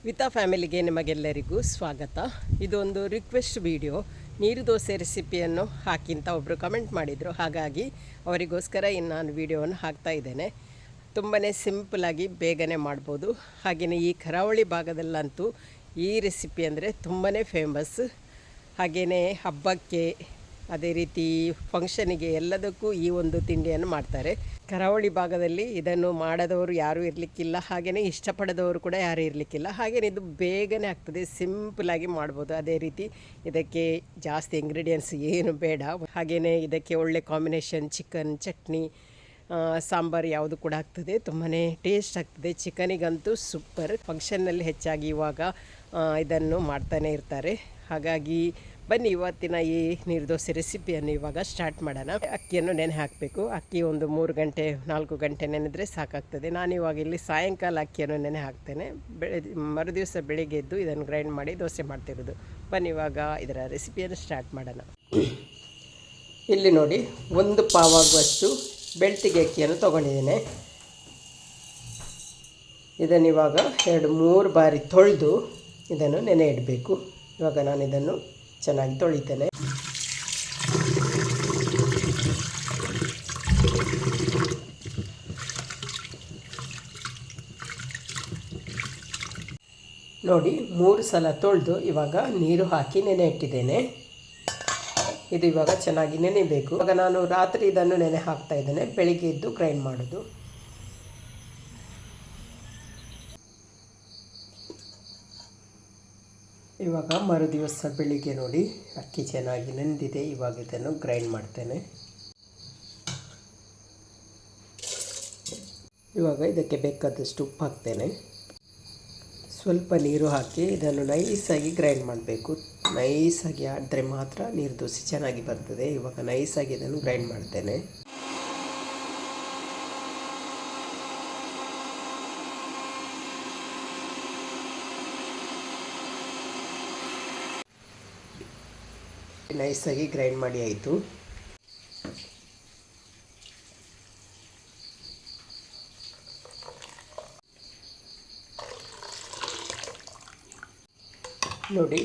ವಿತಾ ಫ್ಯಾಮಿಲಿಗೆ ನಿಮಗೆಲ್ಲರಿಗೂ ಸ್ವಾಗತ. ಇದೊಂದು ರಿಕ್ವೆಸ್ಟ್ ವಿಡಿಯೋ. ನೀರು ದೋಸೆ ರೆಸಿಪಿಯನ್ನು ಹಾಕಿ ಅಂತ ಒಬ್ಬರು ಕಮೆಂಟ್ ಮಾಡಿದರು, ಹಾಗಾಗಿ ಅವರಿಗೋಸ್ಕರ ಇನ್ನು ನಾನು ವಿಡಿಯೋವನ್ನು ಹಾಕ್ತಾ ಇದ್ದೇನೆ. ತುಂಬಾ ಸಿಂಪಲಾಗಿ ಬೇಗನೆ ಮಾಡ್ಬೋದು. ಹಾಗೆಯೇ ಈ ಕರಾವಳಿ ಭಾಗದಲ್ಲಂತೂ ಈ ರೆಸಿಪಿ ಅಂದರೆ ತುಂಬಾ ಫೇಮಸ್. ಹಾಗೆಯೇ ಹಬ್ಬಕ್ಕೆ, ಅದೇ ರೀತಿ ಫಂಕ್ಷನಿಗೆ ಎಲ್ಲದಕ್ಕೂ ಈ ಒಂದು ತಿಂಡಿಯನ್ನು ಮಾಡ್ತಾರೆ. ಕರಾವಳಿ ಭಾಗದಲ್ಲಿ ಇದನ್ನು ಮಾಡದವರು ಯಾರೂ ಇರಲಿಕ್ಕಿಲ್ಲ, ಹಾಗೆಯೇ ಇಷ್ಟಪಡದವರು ಕೂಡ ಯಾರೂ ಇರಲಿಕ್ಕಿಲ್ಲ. ಹಾಗೆಯೇ ಇದು ಬೇಗನೆ ಆಗ್ತದೆ, ಸಿಂಪಲಾಗಿ ಮಾಡ್ಬೋದು. ಅದೇ ರೀತಿ ಇದಕ್ಕೆ ಜಾಸ್ತಿ ಇಂಗ್ರೀಡಿಯೆಂಟ್ಸ್ ಏನು ಬೇಡ. ಹಾಗೆಯೇ ಇದಕ್ಕೆ ಒಳ್ಳೆ ಕಾಂಬಿನೇಷನ್ ಚಿಕನ್, ಚಟ್ನಿ, ಸಾಂಬಾರು ಯಾವುದು ಕೂಡ ಆಗ್ತದೆ. ತುಂಬಾ ಟೇಸ್ಟ್ ಆಗ್ತದೆ. ಚಿಕನಿಗಂತೂ ಸೂಪರ್. ಫಂಕ್ಷನ್ನಲ್ಲಿ ಹೆಚ್ಚಾಗಿ ಇವಾಗ ಇದನ್ನು ಮಾಡ್ತಾನೆ ಇರ್ತಾರೆ. ಹಾಗಾಗಿ ಬನ್ನಿ ಇವತ್ತಿನ ಈ ನೀರು ದೋಸೆ ರೆಸಿಪಿಯನ್ನು ಇವಾಗ ಸ್ಟಾರ್ಟ್ ಮಾಡೋಣ. ಅಕ್ಕಿಯನ್ನು ನೆನೆ ಹಾಕಬೇಕು. ಅಕ್ಕಿ ಒಂದು 3 ಗಂಟೆ 4 ಗಂಟೆ ನೆನೆದರೆ ಸಾಕಾಗ್ತದೆ. ನಾನಿವಾಗ ಇಲ್ಲಿ ಸಾಯಂಕಾಲ ಅಕ್ಕಿಯನ್ನು ನೆನೆ ಹಾಕ್ತೇನೆ. ಮರುದಿವಸ ಬೆಳಿಗ್ಗೆ ಎದ್ದು ಇದನ್ನು ಗ್ರೈಂಡ್ ಮಾಡಿ ದೋಸೆ ಮಾಡ್ತಿರೋದು. ಬನ್ನಿ ಇವಾಗ ಇದರ ರೆಸಿಪಿಯನ್ನು ಸ್ಟಾರ್ಟ್ ಮಾಡೋಣ. ಇಲ್ಲಿ ನೋಡಿ, 1 ಪಾವಾಗುವಷ್ಟು ಬೆಳ್ತಿಗೆ ಅಕ್ಕಿಯನ್ನು ತೊಗೊಂಡಿದ್ದೇನೆ. ಇದನ್ನಿವಾಗ 2-3 ಬಾರಿ ತೊಳೆದು ಇದನ್ನು ನೆನೆ ಇಡಬೇಕು. ಇವಾಗ ನಾನು ಇದನ್ನು ಚೆನ್ನಾಗಿ ತೊಳಿತೇನೆ. ನೋಡಿ, 3 ಸಲ ತೊಳೆದು ಇವಾಗ ನೀರು ಹಾಕಿ ನೆನೆ ಇಟ್ಟಿದ್ದೇನೆ. ಇದು ಇವಾಗ ಚೆನ್ನಾಗಿ ನೆನೆಯಬೇಕು. ಇವಾಗ ನಾನು ರಾತ್ರಿ ಇದನ್ನು ನೆನೆ ಹಾಕ್ತಾ ಇದ್ದೇನೆ, ಬೆಳಿಗ್ಗೆ ಎದ್ದು ಗ್ರೈಂಡ್ ಮಾಡೋದು. ಇವಾಗ ಮರುದಿವಸ ಬೆಳಿಗ್ಗೆ ನೋಡಿ ಅಕ್ಕಿ ಚೆನ್ನಾಗಿ ನೆಂದಿದೆ. ಇವಾಗ ಇದನ್ನು ಗ್ರೈಂಡ್ ಮಾಡ್ತೇನೆ. ಇವಾಗ ಇದಕ್ಕೆ ಬೇಕಾದಷ್ಟು ಉಪ್ಪು ಹಾಕ್ತೇನೆ. ಸ್ವಲ್ಪ ನೀರು ಹಾಕಿ ಇದನ್ನು ನೈಸಾಗಿ ಗ್ರೈಂಡ್ ಮಾಡಬೇಕು. ನೈಸಾಗಿ ಆದರೆ ಮಾತ್ರ ನೀರು ದೋಸೆ ಚೆನ್ನಾಗಿ ಬರ್ತದೆ. ಇವಾಗ ನೈಸಾಗಿ ಇದನ್ನು ಗ್ರೈಂಡ್ ಮಾಡ್ತೇನೆ. ನೈಸಾಗಿ ಗ್ರೈಂಡ್ ಮಾಡಿ ಆಯಿತು. ನೋಡಿ,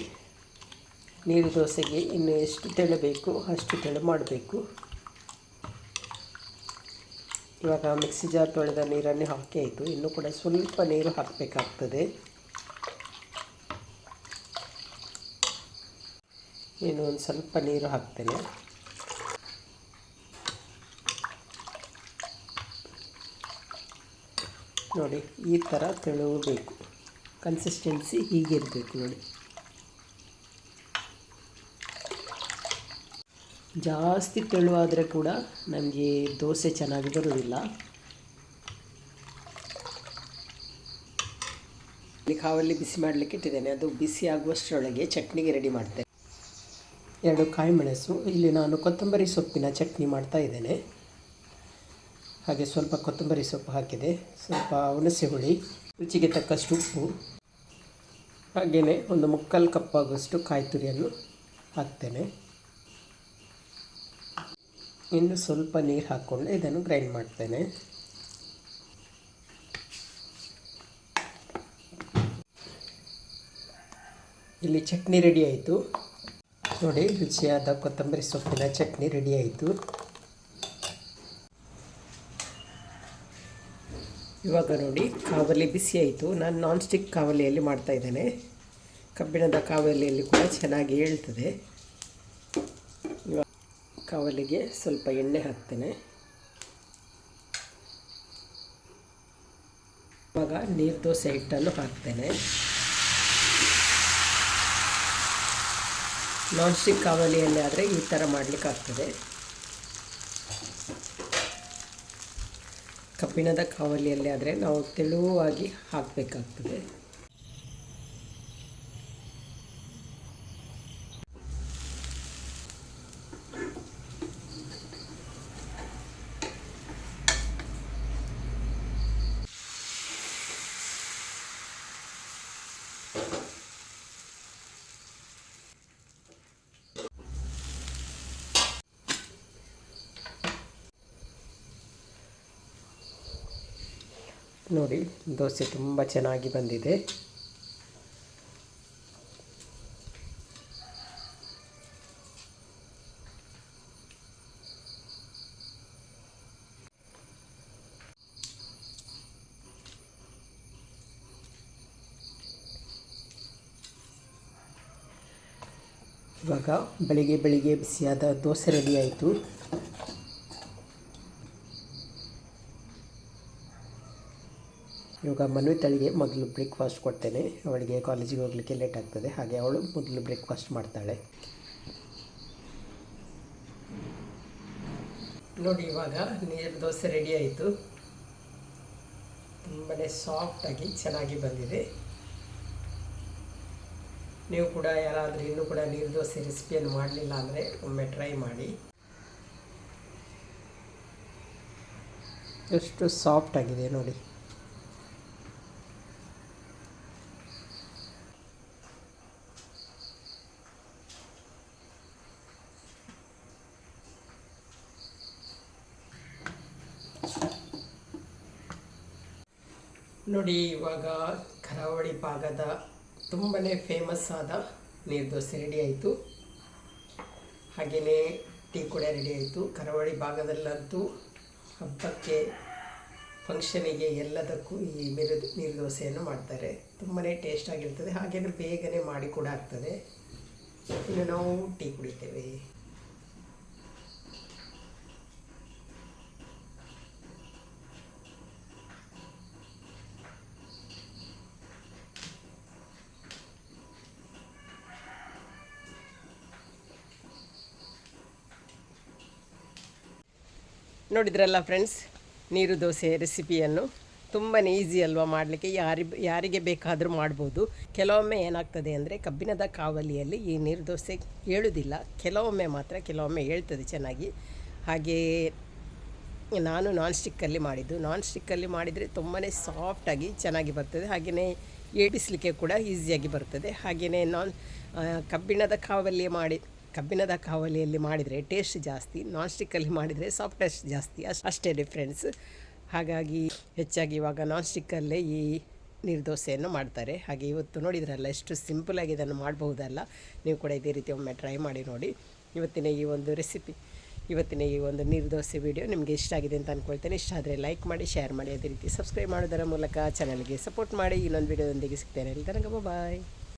ನೀರು ದೋಸೆಗೆ ಇನ್ನು ಎಷ್ಟು ತೆಳು ಬೇಕು ಅಷ್ಟು ತೆಳು ಮಾಡಬೇಕು. ಇವಾಗ ಮಿಕ್ಸಿ ಜಾರ್ ತೊಳೆದ ನೀರನ್ನು ಹಾಕಿ ಆಯಿತು. ಇನ್ನೂ ಕೂಡ ಸ್ವಲ್ಪ ನೀರು ಹಾಕಬೇಕಾಗ್ತದೆ. ಇನ್ನು ಒಂದು ಸ್ವಲ್ಪ ನೀರು ಹಾಕ್ತೇನೆ. ನೋಡಿ, ಈ ಥರ ತೆಳುವಬೇಕು. ಕನ್ಸಿಸ್ಟೆನ್ಸಿ ಹೀಗಿರಬೇಕು ನೋಡಿ. ಜಾಸ್ತಿ ತೆಳುವಾದರೆ ಕೂಡ ನಮಗೆ ದೋಸೆ ಚೆನ್ನಾಗಿ ಬರುವುದಿಲ್ಲ. ಇಲ್ಲಿ ಕಾವಲ್ಲಿ ಬಿಸಿ ಮಾಡಲಿಕ್ಕೆ ಇಟ್ಟಿದ್ದೇನೆ. ಅದು ಬಿಸಿ ಆಗುವಷ್ಟರೊಳಗೆ ಚಟ್ನಿಗೆ ರೆಡಿ ಮಾಡ್ತೇನೆ. 2 ಕಾಯಿ ಮೆಣಸು. ಇಲ್ಲಿ ನಾನು ಕೊತ್ತಂಬರಿ ಸೊಪ್ಪಿನ ಚಟ್ನಿ ಮಾಡ್ತಾ ಇದ್ದೇನೆ. ಹಾಗೆ ಸ್ವಲ್ಪ ಕೊತ್ತಂಬರಿ ಸೊಪ್ಪು ಹಾಕಿದೆ, ಸ್ವಲ್ಪ ಹುಣಸೆ ಹುಳಿ, ರುಚಿಗೆ ತಕ್ಕಷ್ಟು ಉಪ್ಪು, ಹಾಗೆಯೇ ಒಂದು 3/4 ಕಪ್ ಆಗುವಷ್ಟು ಕಾಯಿ ತುರಿಯನ್ನು ಹಾಕ್ತೇನೆ. ಇನ್ನು ಸ್ವಲ್ಪ ನೀರು ಹಾಕ್ಕೊಂಡು ಇದನ್ನು ಗ್ರೈಂಡ್ ಮಾಡ್ತೇನೆ. ಇಲ್ಲಿ ಚಟ್ನಿ ರೆಡಿ ಆಯಿತು. ನೋಡಿ, ರುಚಿಯಾದ ಕೊತ್ತಂಬರಿ ಸೊಪ್ಪಿನ ಚಟ್ನಿ ರೆಡಿ ಆಯಿತು. ಇವಾಗ ನೋಡಿ, ಕಾವಲಿ ಬಿಸಿ ಆಯಿತು. ನಾನು ನಾನ್ ಸ್ಟಿಕ್ ಕಾವಲಿಯಲ್ಲಿ ಮಾಡ್ತಾ ಇದ್ದೇನೆ. ಕಬ್ಬಿಣದ ಕಾವಲಿಯಲ್ಲಿ ಕೂಡ ಚೆನ್ನಾಗಿ ಏಳ್ತದೆ. ಇವಾಗ ಕಾವಲಿಗೆ ಸ್ವಲ್ಪ ಎಣ್ಣೆ ಹಾಕ್ತೇನೆ. ಇವಾಗ ನೀರು ದೋಸೆ ಹಿಟ್ಟನ್ನು ಹಾಕ್ತೇನೆ. ನಾನ್ ಸ್ಟಿಕ್ ಕಾವಲಿಯಲ್ಲಿ ಆದರೆ ಈ ಥರ ಮಾಡಲಿಕ್ಕಾಗ್ತದೆ. ಕಬ್ಬಿಣದ ಕಾವಲಿಯಲ್ಲಿ ಆದರೆ ನಾವು ತೆಳುವಾಗಿ ಹಾಕಬೇಕಾಗ್ತದೆ. ನೋಡಿ, ದೋಸೆ ತುಂಬ ಚೆನ್ನಾಗಿ ಬಂದಿದೆ. ಇವಾಗ ಬೆಳಿಗ್ಗೆ ಬಿಸಿಯಾದ ದೋಸೆ ರೆಡಿ ಆಯಿತು. ಇವಾಗ ಮನ್ವಿತಳಿಗೆ ಮೊದಲು ಬ್ರೇಕ್ಫಾಸ್ಟ್ ಕೊಡ್ತೇನೆ. ಅವಳಿಗೆ ಕಾಲೇಜಿಗೆ ಹೋಗಲಿಕ್ಕೆ ಲೇಟ್ ಆಗ್ತದೆ, ಹಾಗೆ ಅವಳು ಮೊದಲು ಬ್ರೇಕ್ಫಾಸ್ಟ್ ಮಾಡ್ತಾಳೆ. ನೋಡಿ, ಇವಾಗ ನೀರು ದೋಸೆ ರೆಡಿ ಆಯಿತು. ತುಂಬಾ ಸಾಫ್ಟಾಗಿ ಚೆನ್ನಾಗಿ ಬಂದಿದೆ. ನೀವು ಕೂಡ ಯಾರಾದರೂ ಇನ್ನೂ ಕೂಡ ನೀರು ದೋಸೆ ರೆಸಿಪಿಯನ್ನು ಮಾಡಲಿಲ್ಲ ಅಂದರೆ ಒಮ್ಮೆ ಟ್ರೈ ಮಾಡಿ. ಎಷ್ಟು ಸಾಫ್ಟಾಗಿದೆ ನೋಡಿ. ನೋಡಿ, ಇವಾಗ ಕರಾವಳಿ ಭಾಗದ ತುಂಬಾ ಫೇಮಸ್ ಆದ ನೀರು ದೋಸೆ ರೆಡಿ ಆಯಿತು. ಹಾಗೆಯೇ ಟೀ ಕೂಡ ರೆಡಿ ಆಯಿತು. ಕರಾವಳಿ ಭಾಗದಲ್ಲಂತೂ ಹಬ್ಬಕ್ಕೆ, ಫಂಕ್ಷನಿಗೆ ಎಲ್ಲದಕ್ಕೂ ಈ ನೀರು ದೋಸೆಯನ್ನು ಮಾಡ್ತಾರೆ. ತುಂಬಾ ಟೇಸ್ಟಾಗಿರ್ತದೆ, ಹಾಗೆಯೇ ಬೇಗನೆ ಮಾಡಿ ಕೂಡ ಆಗ್ತದೆ. ಇನ್ನು ನಾವು ಟೀ ಕುಡಿತೇವೆ. ನೋಡಿದ್ರಲ್ಲ ಫ್ರೆಂಡ್ಸ್, ನೀರು ದೋಸೆ ರೆಸಿಪಿಯನ್ನು. ತುಂಬಾ ಈಸಿ ಅಲ್ವಾ ಮಾಡಲಿಕ್ಕೆ, ಯಾರಿಗೆ ಬೇಕಾದರೂ ಮಾಡ್ಬೋದು. ಕೆಲವೊಮ್ಮೆ ಏನಾಗ್ತದೆ ಅಂದರೆ ಕಬ್ಬಿಣದ ಕಾವಲಿಯಲ್ಲಿ ಈ ನೀರು ದೋಸೆ ಏಳುವುದಿಲ್ಲ, ಕೆಲವೊಮ್ಮೆ ಹೇಳ್ತದೆ ಚೆನ್ನಾಗಿ. ಹಾಗೆ ನಾನು ನಾನ್ ಸ್ಟಿಕ್ಕಲ್ಲಿ ಮಾಡಿದ್ದು. ನಾನ್ ಸ್ಟಿಕ್ಕಲ್ಲಿ ಮಾಡಿದರೆ ತುಂಬಾ ಸಾಫ್ಟಾಗಿ ಚೆನ್ನಾಗಿ ಬರ್ತದೆ, ಹಾಗೆಯೇ ಏಡಿಸಲಿಕ್ಕೆ ಕೂಡ ಈಸಿಯಾಗಿ ಬರ್ತದೆ. ಹಾಗೆಯೇ ಕಬ್ಬಿಣದ ಕಾವಲಿಯಲ್ಲಿ ಮಾಡಿದರೆ ಟೇಸ್ಟ್ ಜಾಸ್ತಿ, ನಾನ್ ಸ್ಟಿಕ್ಕಲ್ಲಿ ಮಾಡಿದರೆ ಸಾಫ್ಟ್ನೆಸ್ ಜಾಸ್ತಿ, ಅಷ್ಟೇ ಡಿಫ್ರೆನ್ಸ್. ಹಾಗಾಗಿ ಹೆಚ್ಚಾಗಿ ಇವಾಗ ನಾನ್ ಸ್ಟಿಕ್ಕಲ್ಲೇ ಈ ನೀರು ದೋಸೆಯನ್ನು ಮಾಡ್ತಾರೆ. ಹಾಗೆ ಇವತ್ತು ನೋಡಿದ್ರಲ್ಲ ಎಷ್ಟು ಸಿಂಪಲಾಗಿ ಇದನ್ನು ಮಾಡಬಹುದಲ್ಲ. ನೀವು ಕೂಡ ಇದೇ ರೀತಿ ಒಮ್ಮೆ ಟ್ರೈ ಮಾಡಿ ನೋಡಿ. ಇವತ್ತಿನ ಈ ಒಂದು ನೀರು ದೋಸೆ ವಿಡಿಯೋ ನಿಮಗೆ ಇಷ್ಟ ಆಗಿದೆ ಅಂತ ಅಂದ್ಕೊಳ್ತೇನೆ. ಇಷ್ಟ ಆದರೆ ಲೈಕ್ ಮಾಡಿ, ಶೇರ್ ಮಾಡಿ, ಅದೇ ರೀತಿ ಸಬ್ಸ್ಕ್ರೈಬ್ ಮಾಡೋದರ ಮೂಲಕ ಚಾನಲ್ಗೆ ಸಪೋರ್ಟ್ ಮಾಡಿ. ಇನ್ನೊಂದು ವಿಡಿಯೋದೊಂದಿಗೆ ಸಿಗ್ತೇನೆ. ತನಕ ಬಾಯ್.